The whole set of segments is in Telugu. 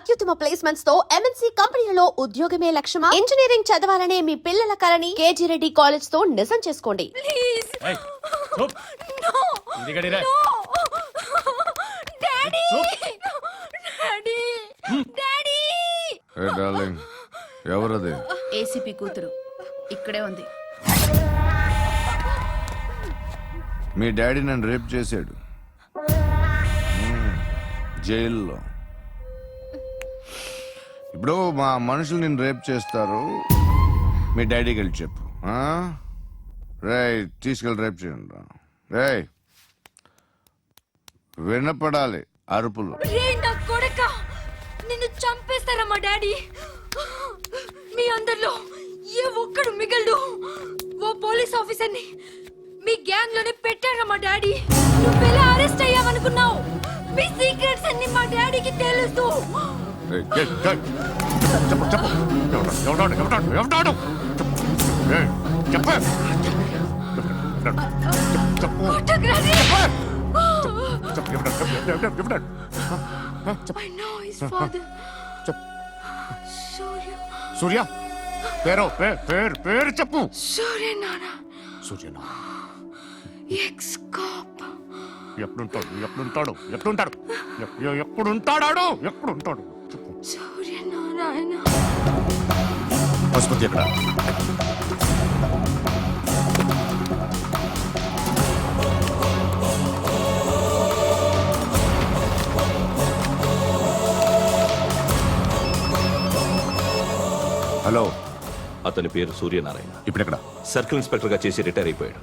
అత్యుత్తమ ప్లేస్మెంట్స్ తో ఎంఎన్సీ కంపెనీలలో ఉద్యోగమే లక్ష్యమా? ఇంజనీరింగ్ చదవాలనే మీ పిల్లల కలని కేజీ రెడ్డి కాలేజ్ తో నిజం చేసుకోండి. Please no daddy daddy daddy ఏ డార్లింగ్, ఎవరది? ఏసీపీ కూతురు ఇక్కడే ఉంది. మీ డాడీ నన్ను రేప్ చేశాడు జైల్లో. ఇప్పుడు మా మనుషులు నిన్ను రేప్ చేస్తారు, మీ డాడీకి వెళ్ళి చెప్పు. రేయ్, తీసుకెళ్ళి రేప్ చేయండి. రేయ్, వినపడాలి అరుపులు. రే నా కొడక, నిన్ను చంపేస్తారా మా డాడీ? మీ అందరిలో ఏ ఒక్కడు మిగలడు. ఓ పోలీస్ ఆఫీసర్ని మీ గ్యాంగ్ లోనే పెట్టారా మా డాడీ? నువ్వెలా అరెస్ట్ అయ్యావనుకున్నావు? మీ సీక్రెట్స్ అన్ని మా డాడీకి తెలుసు. రేయ్, చెప్పు చెప్పు. ఎవడాడు? రేయ్, చెప్పు. కొట్టకురా. ఎవడాడు? I know his father. సూర్య పేరు చెప్పు. సూర్య నాన్న. సూర్యనా? Ex cop. ఎప్పుడుంటాడు? చెప్పు. సూర్య నారాయణ. ఆసుపత్రి ఎక్కడ? హలో, అతని పేరు సూర్యనారాయణ. ఇప్పుడెక్కడ? సర్కిల్ ఇన్స్పెక్టర్ గా చేసి రిటైర్ అయిపోయాడు.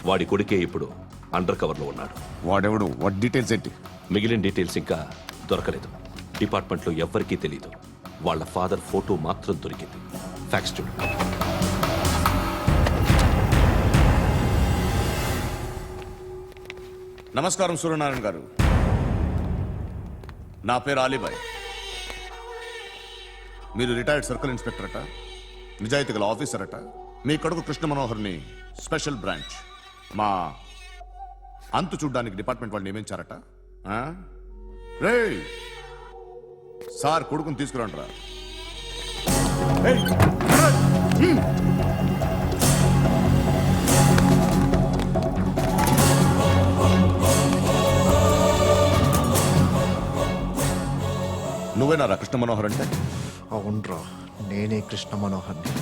వాడి కొడుకే ఇప్పుడు అండర్ కవర్ లో ఉన్నాడు. వాడెవడు? వాడి డీటెయిల్స్ ఏంటి? మిగిలిన డీటెయిల్స్ ఇంకా దొరకలేదు. డిపార్ట్మెంట్ లో ఎవ్వరికీ తెలీదు. వాళ్ళ ఫాదర్ ఫోటో మాత్రం దొరికింది. ఫ్యాక్స్ చూడు. నమస్కారం సూర్యనారాయణ గారు. నా పేరు అలీబాయ్. మీరు రిటైర్డ్ సర్కిల్ ఇన్స్పెక్టర్ అట, నిజాయితీ గల ఆఫీసర్ అట. మీ కొడుకు కృష్ణ మనోహర్ని స్పెషల్ బ్రాంచ్ మా అంతు చూడ్డానికి డిపార్ట్మెంట్ వాళ్ళు నియమించారట. రే సార్, కొడుకుని తీసుకురండి. నువ్వేనారా కృష్ణ మనోహర్ అంటే? అవునరా, నేనే కృష్ణ మనోహర్ని.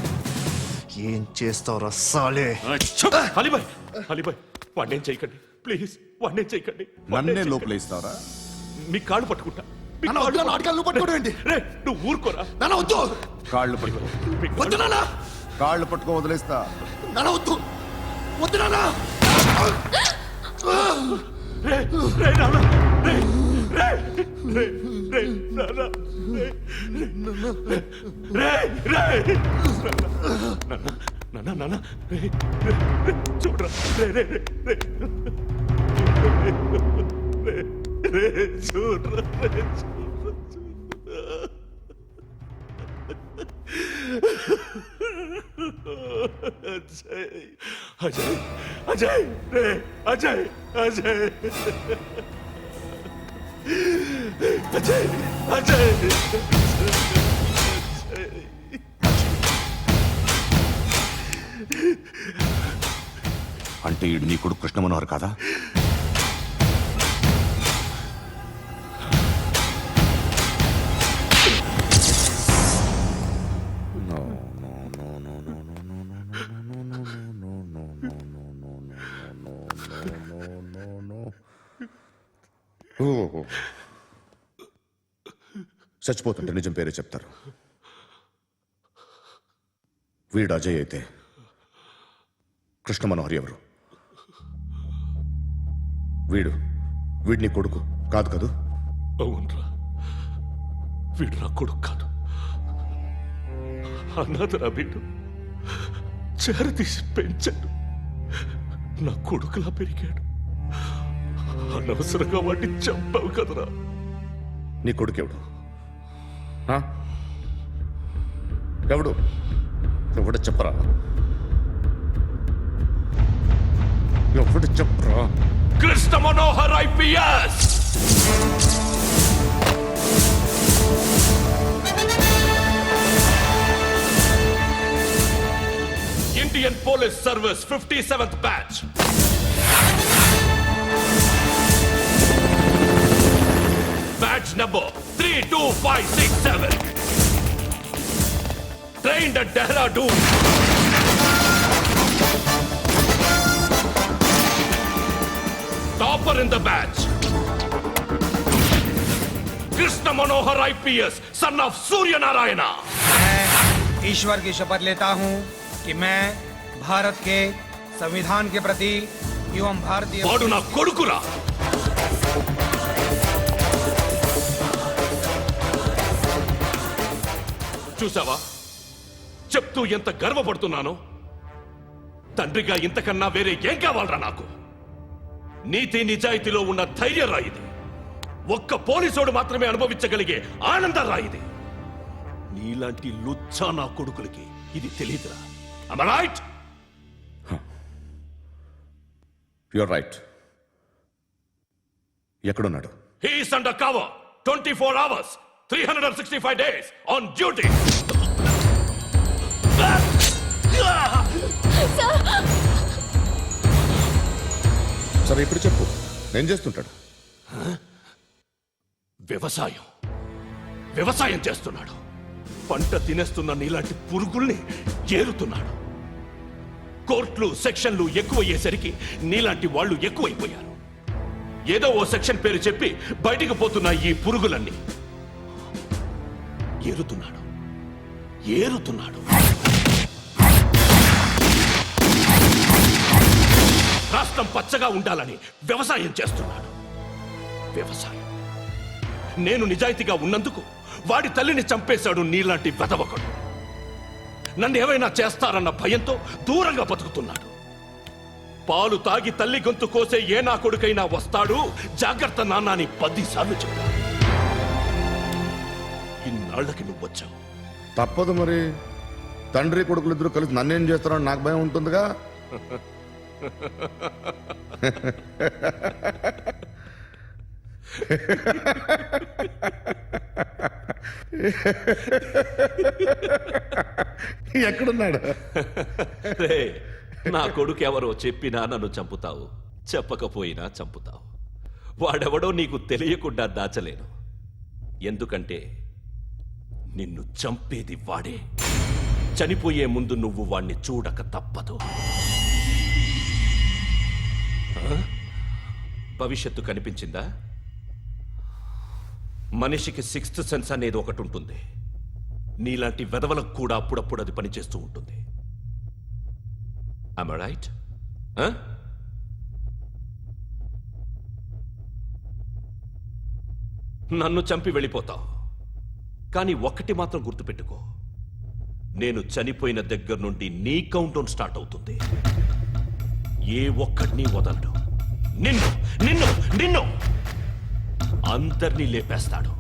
ఏం చేస్తావురా సాలే? అలీబాయ్, వాడినేం చేయకండి ప్లీజ్, వాడినేం చేయకండి. నన్నే లోపల ఇస్తావరా? మీ కాళ్ళు పట్టుకుంటా. నువ్వు ఊరుకోరా. కాళ్ళు పట్టుకో. కాళ్ళు పట్టుకో, వదిలేస్తా. చూడరా, అజయ్, అజయ్. అంటే ఈడు నీ కొడుకు కృష్ణ మనోహర్ కాదా? చచ్చిపోతుంటే నిజం పేరే చెప్తారు. వీడు అజయ్ అయితే కృష్ణ మనోహర్ ఎవరు? వీడిని కొడుకు కాదు కదూ? అవునరా, వీడు నా కొడుకు కాదు. అన్నదరా వీడు. చేరతీసి పెంచాడు, నా కొడుకులా పెరిగాడు. అనవసరంగా వాడిని చంపావు కదరా. నీ కొడుకెవడు? ఎవడు? ఎవడ చెప్పరా? ఎవడు చెప్పరా? Krishna Manohar IPS. Police Service 57th batch. Batch number 32567. Trained at Dehradun. Topper in the batch. Krishna Manohar IPS, son of Surya Narayana. मैं ईश्वर की शपथ लेता हूं कि मैं भारत के संविधान के प्रति एवं भारतीय వాడు నా కొడుకురా. చూసావా చెప్తూ ఎంత గర్వపడుతున్నానో. తండ్రిగా ఇంతకన్నా వేరే ఏం కావాలరా నాకు? నీతి నిజాయితీలో ఉన్న ధైర్యం రా ఇది. ఒక్క పోలీసోడు మాత్రమే అనుభవించగలిగే ఆనందం రా ఇది. నీలాంటి లుచ్చా నా కొడుకులకి ఇది తెలియదురా. Am I right? Your right. ఎక్కడున్నాడు? He is under cover 24 hours 365 days on duty. సరే ఇప్పుడు చెప్పు, ఏం చేస్తుంటాడు? వ్యవసాయం చేస్తున్నాడు. పంట తినేస్తున్న నీలాంటి పురుగుల్ని ఏరుతున్నాడు. కోర్టులు సెక్షన్లు ఎక్కువయ్యేసరికి నీలాంటి వాళ్ళు ఎక్కువైపోయారు. ఏదో ఓ సెక్షన్ పేరు చెప్పి బయటికి పోతున్న ఈ పురుగులన్నీ ఏరుతున్నాడు. రాష్ట్రం పచ్చగా ఉండాలని వ్యవసాయం చేస్తున్నాడు. నేను నిజాయితీగా ఉన్నందుకు వాడి తల్లిని చంపేశాడు నీలాంటి వెధవకుడు. నన్ను ఏమైనా చేస్తారన్న భయంతో దూరంగా బతుకుతున్నాడు. పాలు తాగి తల్లి గొంతు కోసే ఏ నా కొడుకైనా వస్తాడు, జాగ్రత్త నాన్న అని 10 సార్లు చెప్పాడు. ఇన్నాళ్ళకి నువ్వు వచ్చావు. తప్పదు మరి. తండ్రి కొడుకులు ఇద్దరు కలిసి నన్నేం చేస్తారని నాకు భయం ఉంటుందిగా. ఎక్కడున్నాడు? రే, నా కొడుకు ఎవరో చెప్పినా నన్ను చంపుతావు, చెప్పకపోయినా చంపుతావు. వాడెవడో నీకు తెలియకుండా దాచలేను. ఎందుకంటే నిన్ను చంపేది వాడే. చనిపోయే ముందు నువ్వు వాణ్ణి చూడక తప్పదు. భవిష్యత్తు కనిపించిందా? మనిషికి 6th సెన్స్ అనేది ఒకటి ఉంటుంది. నీలాంటి వెధవలకు కూడా అప్పుడప్పుడు అది పనిచేస్తూ ఉంటుంది. Am I right? నన్ను చంపి వెళ్ళిపోతావు. కానీ ఒక్కటి మాత్రం గుర్తుపెట్టుకో, నేను చనిపోయిన దగ్గర నుండి నీ కౌంట్ డౌన్ స్టార్ట్ అవుతుంది. ఏ ఒక్కడిని వదలడు. నిన్ను నిన్ను నిన్ను అందరినీ లేపేస్తాడు.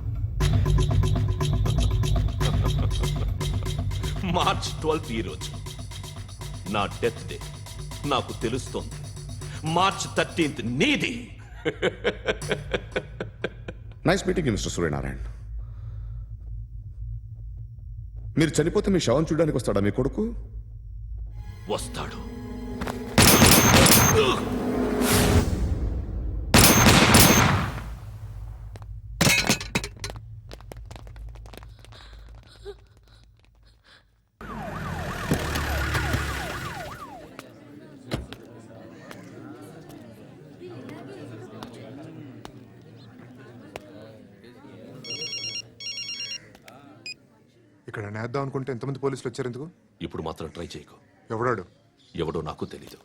మార్చ్ 12th ఈ రోజు నా డెత్ డే. నాకు తెలుస్తోంది. మార్చ్ 13th నీది. Nice meeting mister Suryanarayana. మీరు చనిపోతే మీ శవం చూడడానికి వస్తాడా మీ కొడుకు? వస్తాడు. ఇక్కడ నేద్దాం అనుకుంటే ఎంతమంది పోలీసులు వచ్చారు ఎందుకు? ఇప్పుడు మాత్రం ట్రై చేయకు. ఎవడాడు? ఎవడో నాకు తెలీదు.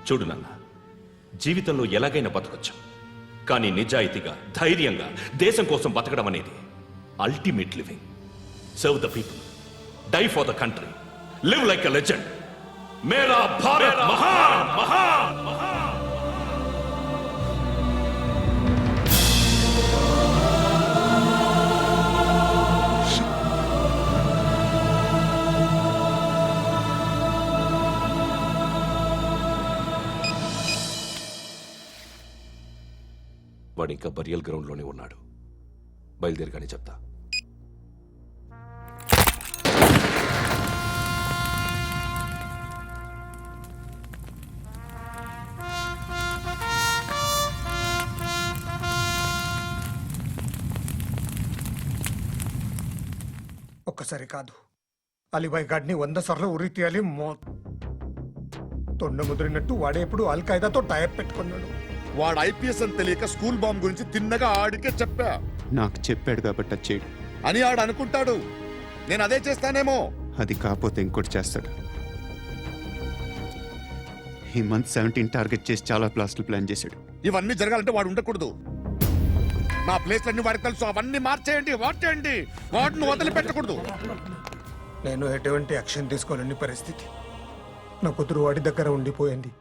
చూడు నాన్న, జీవితంలో ఎలాగైనా బతకొచ్చు, కానీ నిజాయితీగా ధైర్యంగా దేశం కోసం బతకడం అనేది ultimate living. Serve the people, die for the country, live like a legend. మేరా భారత్ మహాన్ మహాన్ మహాన్. వాడు ఇంకా బరియల్ గ్రౌండ్లోనే ఉన్నాడు. బయలుదేరగానే చెప్తా. ఒక్కసారి కాదు, అలీబాయ్ గాడిని 100 సార్లు ఉరి తీయాలి. తొండ ముదిరినట్టు వాడేప్పుడు అల్ ఖైదాతో టైప్ పెట్టుకున్నాడు. వాడు ఐపీఎస్ అని తెలియక స్కూల్ బాంబ్ గురించి తిన్నగా ఆడికే చెప్పా నాకు చెప్పాడు కాబట్టి అది చేయడు. అని ఆడు అనుకుంటాడు. నేను అదే చేస్తానేమో. అది కాకపోతే ఇంకోటి చేస్తాడు. ఈ మంత్ 17 టార్గెట్ చేసి చాలా ప్లాస్టులు ప్లాన్ చేశాడు. ఇవన్నీ జరగాలంటే వాడు ఉండకూడదు. నా ప్లేస్ అన్ని వాడికి తెలుసు. అవన్నీ మార్చేయండి, వాటేయండి. వాటిని వదిలిపెట్టకూడదు. నేను ఎటువంటి యాక్షన్ తీసుకోలేని పరిస్థితి. నా కూతురు వాడి దగ్గర ఉండిపోయింది.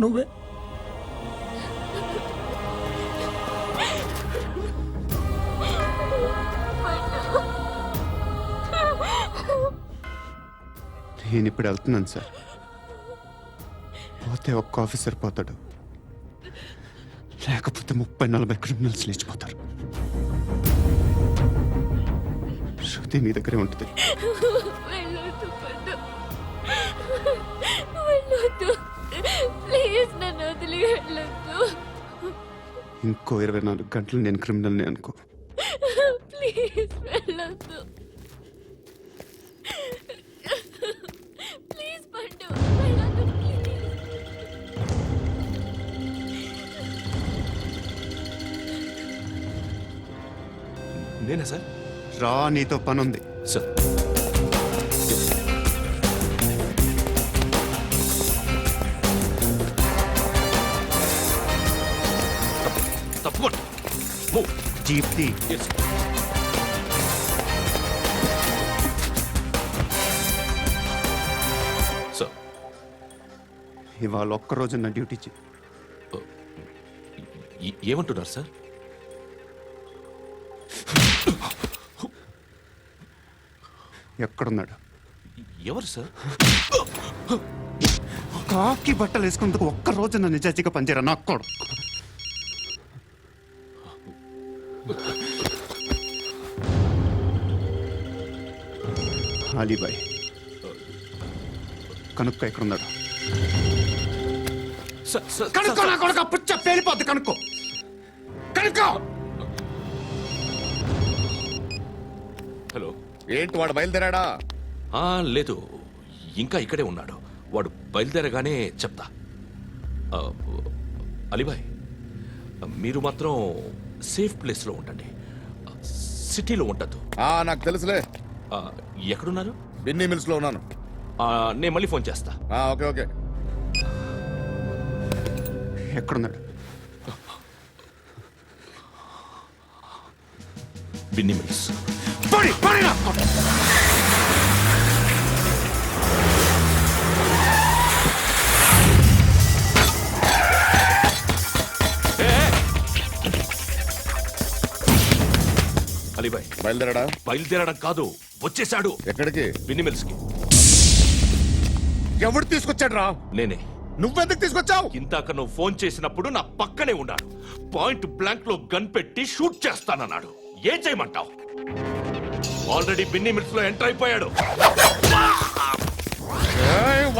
నువ్వే నేను ఇప్పుడు వెళ్తున్నాను సార్. పోతే ఒక్క ఆఫీసర్ పోతాడు, లేకపోతే 30-40 క్రిమినల్స్ లేచిపోతారు. శృతి నీ దగ్గరే ఉంటుంది. వెళ్ళొద్దు పండు, వెళ్ళొద్దు ప్లీజ్, నన్ను వదిలి వెళ్ళొద్దు ఇంకో 24 గంటలు నేను క్రిమినల్ని అనుకో. ప్లీజ్ వెళ్ళొద్దు ప్లీజ్ పండు, వెళ్ళొద్దు ప్లీజ్. నేనా సార్? రా, నీతో పని ఉంది. సార్, తప్పకుండా. Move. జీప్ తీ. Yes. సార్, ఇవాళ ఒక్కరోజు నా డ్యూటీ చేయి. ఏమంటున్నారు సార్? ఎక్కడున్నాడు? ఎవరు సార్? కాకి బట్టలు వేసుకున్నందుకు ఒక్కరోజు నా నిజాయితీగా పనిచేయరా నాకు కూడా. అలీబాయ్ కనుక్కో, ఎక్కడున్నాడు? కనుక్కో నా కొడుకు, పుచ్చ పేలిపోద్ది. కనుక్కో, కనుక్కో. హలో. ఏంటి వాడు బయలుదేరాడా? లేదు, ఇంకా ఇక్కడే ఉన్నాడు. వాడు బయలుదేరగానే చెప్తా. అలీబాయ్, మీరు మాత్రం సేఫ్ ప్లేస్లో ఉండండి, సిటీలో ఉండద్దు. నాకు తెలుసులే. ఎక్కడున్నారు? బిన్నీ మిల్స్ లో ఉన్నాను. నేను మళ్ళీ ఫోన్ చేస్తా. Okay okay. ఎక్కడున్నాడు? బిన్నీ మిల్స్. అలీబాయ్ బయలుదేరాడా? బయలుదేరడం కాదు, వచ్చేశాడు. ఎక్కడికి? బిన్నీ మిల్స్ కి. ఎవడు తీసుకొచ్చాడు రా? నేనే. నువ్వెందుకు తీసుకొచ్చావు? ఇందాక నువ్వు ఫోన్ చేసినప్పుడు నా పక్కనే ఉన్నాడు. పాయింట్ బ్లాంక్ లో గన్ పెట్టి షూట్ చేస్తానన్నాడు. ఏం చేయమంటావు? ఆల్రెడీ బిన్నీ మిల్స్ లో ఎంటర్ అయిపోయాడు.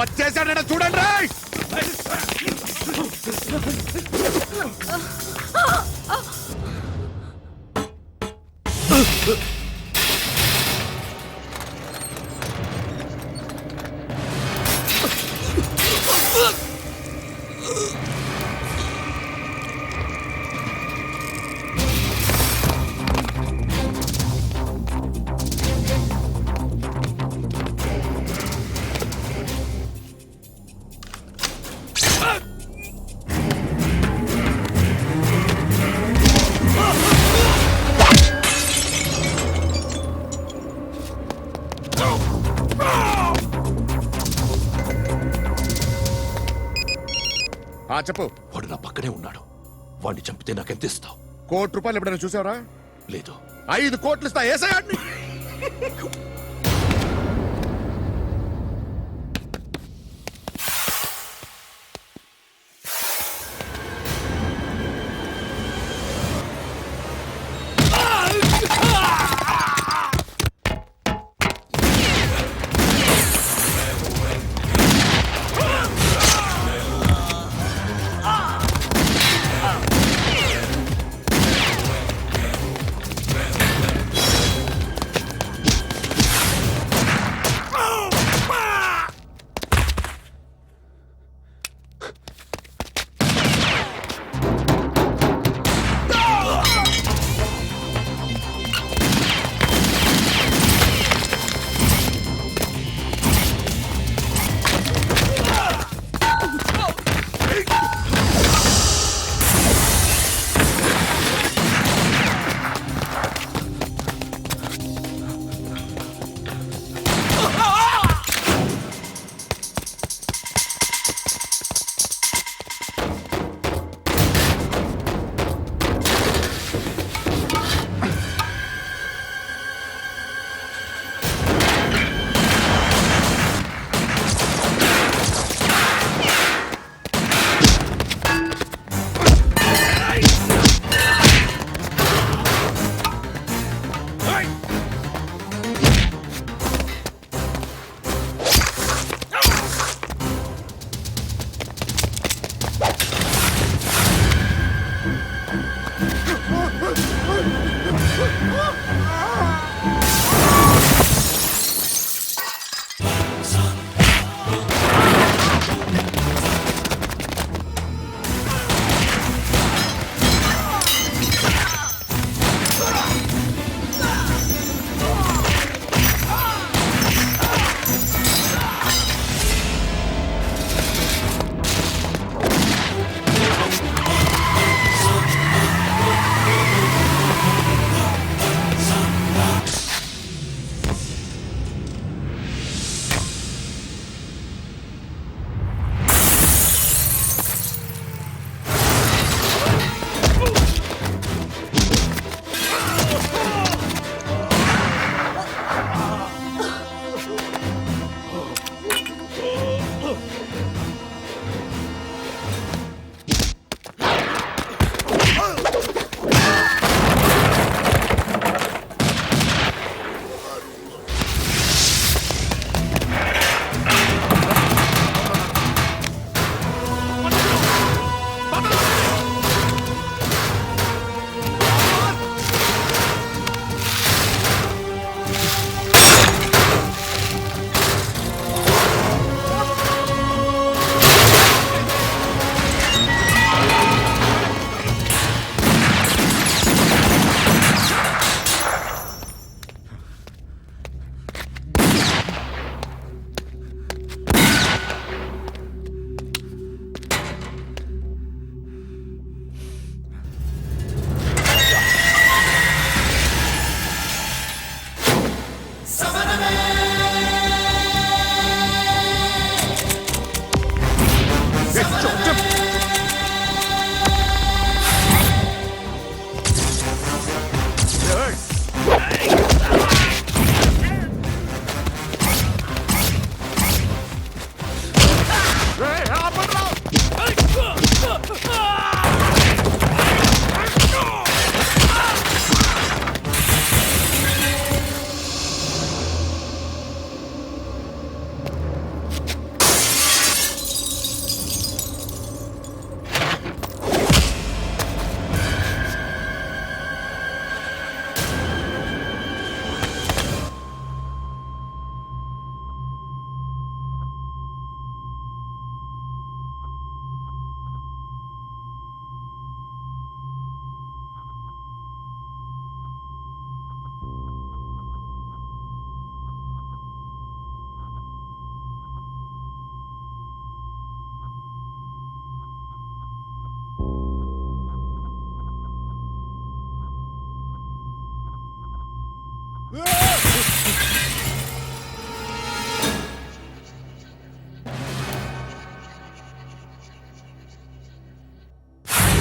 వచ్చేసాడ చూడండి. చెప్పు. వాడు నా పక్కనే ఉన్నాడు. వాడిని చంపితే నాకెంత ఇస్తావు? ₹1,00,00,000 ఎప్పుడైనా చూసావరా? లేదు. 5 కోట్లు ఇస్తా. ఏసయాడిని.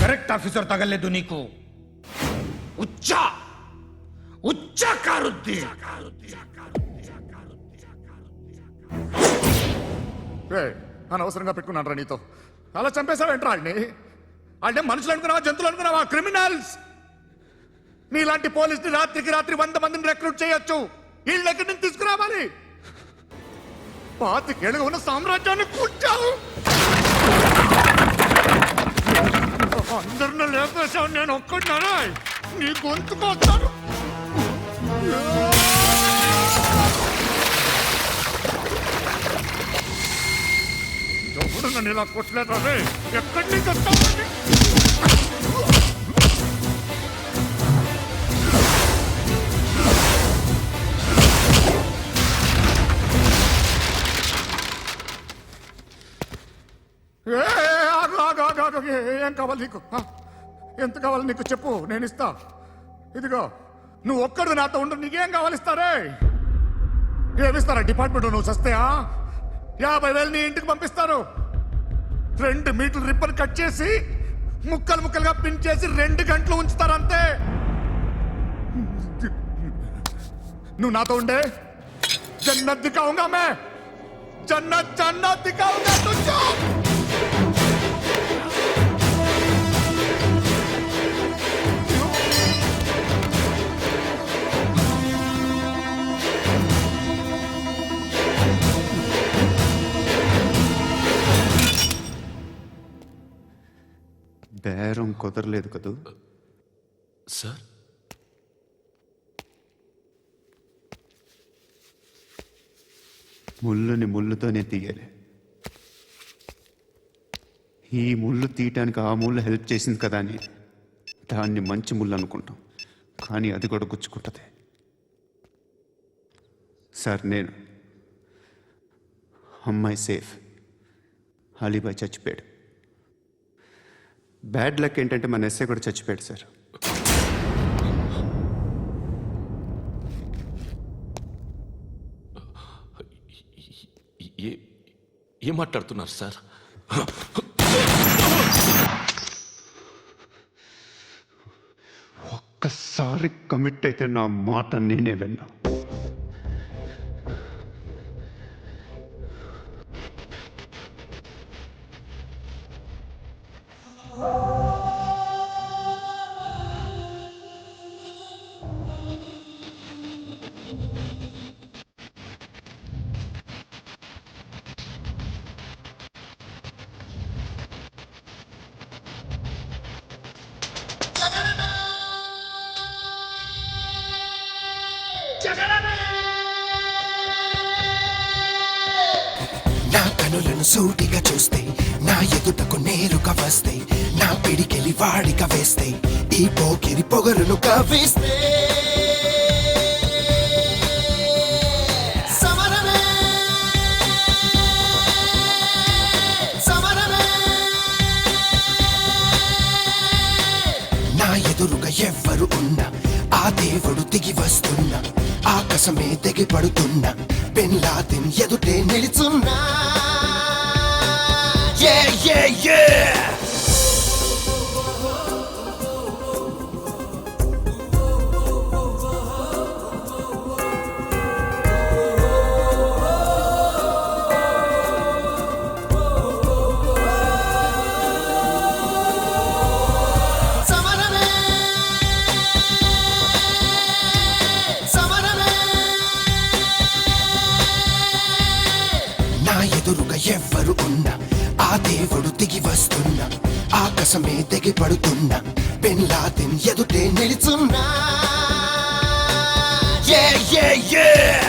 కరెక్ట్ ఆఫీసర్ తగలేదు నీకు ఉచ్చా ఉచ్చా కారుద్ది అనవసరంగా పెట్టుకున్నాను రా నీతో. అలా చంపేశావేంట్రా వాడిని? అంటే మనుషులు అనుకున్నావా, జంతువులు అనుకున్నావా? క్రిమినల్స్. నీలాంటి పోలీసుని రాత్రికి రాత్రి 100 మందిని రిక్రూట్ చేయొచ్చు. వీళ్ళ దగ్గర నుంచి తీసుకురావాలి. 25 ఏళ్ళుగా ఉన్న సామ్రాజ్యాన్ని కూర్చావు. అందరిని లేపేశావు, నేను ఒక్కడినారా? నీ గొంతుకొస్తాను. ఎవడు నన్ను ఇలా కొట్టలేదా? ఎక్కడి నుంచి వస్తావు? ఏం కావాలి నీకు? ఎంత కావాలి నీకు చెప్పు, నేను ఇస్తా. ఇదిగో నువ్వు ఒక్కడు నాతో ఉండు. నీకేం కావాలి ఇస్తారే? ఏమిస్తారా డిపార్ట్మెంట్? నువ్వు చస్తేయా 50,000 నీ ఇంటికి పంపిస్తారు. 2 మీటర్లు రిబ్బన్ కట్ చేసి ముక్కలు ముక్కలుగా పిన్ చేసి 2 గంటలు ఉంచుతారు అంతే. నువ్వు నాతో ఉండే జన్నత్ దిఖాऊंगा मैं, जन्नत जन्नत दिखाऊंगा तुझको. బేరం కుదరలేదు కదూ సార్? ముళ్ళుని ముళ్ళుతోనే తీయాలి. ఈ ముళ్ళు తీయటానికి ఆ ముళ్ళు హెల్ప్ చేసింది కదా అని దాన్ని మంచి ముళ్ళు అనుకుంటాం, కానీ అది కూడా గుచ్చుకుంటుంది. సార్, నేను అమ్మాయి సేఫ్, అలీబాయ్ చచ్చిపోయాడు. బ్యాడ్ లక్ ఏంటంటే మన ఎస్ఐ కూడా చచ్చిపోయాడు సార్. ఏం మాట్లాడుతున్నారు సార్? ఒక్కసారి కమిట్ అయితే నా మాట నేనే విన్నా. నా కనులను సూటిగా చూస్తే, నా ఎదుటకు నేరుగా వస్తే, నా పిడికెలి వాడిగా వేస్తే, ఈ పోకిరి పొగరును కవ్విస్తే సమరమే సమరమే. నా ఎదురుగా ఎవ్వరు ఉన్నా, ఆ దేవుడు దిగి వస్తున్నా, ఆకాశమే తెగి పడుతున్నా, బిన్ లాదెన్ ఎదుటే నిలుచున్నా. Yeah, yeah, yeah! సమరమే సమరమే. నా ఎదురుగా ఎవ్వరు ఉన్నా, ఆ దేవుడు దిగి వస్తున్నా, ఆకాశమే తెగి పడుతున్నా, బిన్ లాదెన్ ఎదుటే నిలుచున్నా. Yeah, yeah, yeah!